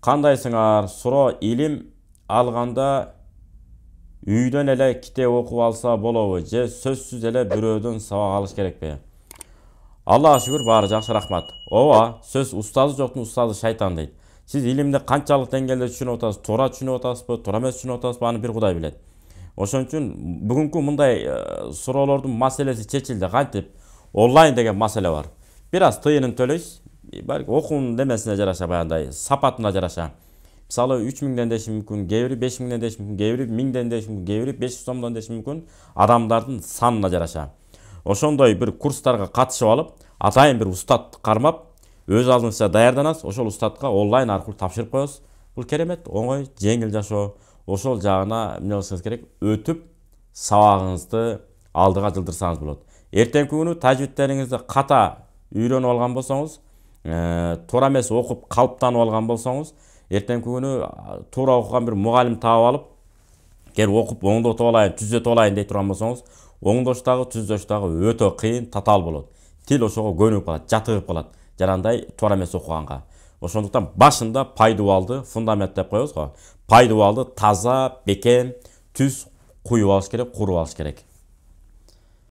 Кандайсыңар? Суроо илим алганда үйдөн эле китеп окуп алса болобу же сөзсүз эле бирөөдөн сабак алыш керекпи? Аллага шүгүр, баары жакшы, рахмат. Ооба, сөз устазы жоктун устазы шайтан дейт. Сиз илимди канчалык деңгээлде түшүнүп атасыз, туура түшүнүп атасызбы, туура эмес түшүнүп атасызбы, аны бир Кудай билет. Ошон үчүн бүгүнкү мындай суроолордун маселеси чечилди. Кантип? Онлайн деген маселе бар. Бир аз тыйынын төлөйсүз. Балки окуунун немесине жараша, баягындай сапатына жараша. Мисалы 3000ден деши мүмкүн, кээ бири 5000ден деши мүмкүн, кээ бири 1000ден деши мүмкүн, кээ бири 500 сомдон деши мүмкүн, адамдардын санына жараша. Ошондой бир курстарга катышып алып, атайын бир устат кармап, өз алдыңызча даярданасыз, ошол устатка онлайн аркылуу тапшырып коесуз. Бул керемет, оңой, жеңил жашоо. Ошол жагына эмне кылышыңыз керек? Өтүп, сабагыңызды алдыга жылдырсаңыз болот. Эртеңки күнү тажвидтериңизди ката үйрөнүп алган болсоңуз, туура эмес окуп калыптанып алган болсоңуз, эртеңки күнү туура окуган бир мугалим таап алып, эгер окуп оңдотуп алайын, түзөтүп алайын дей турган болсоңуз, оңдош дагы, түзөш дагы өтө кыйын, татаал болот. Тил ошого көнүп калат, жатыгып калат. Жарандай туура эмес окуганга. Ошондуктан башында пайдубалды фундамент деп коебуз го. Пайдубалды таза, бекем, түз куюп алыш керек, куруп алыш керек.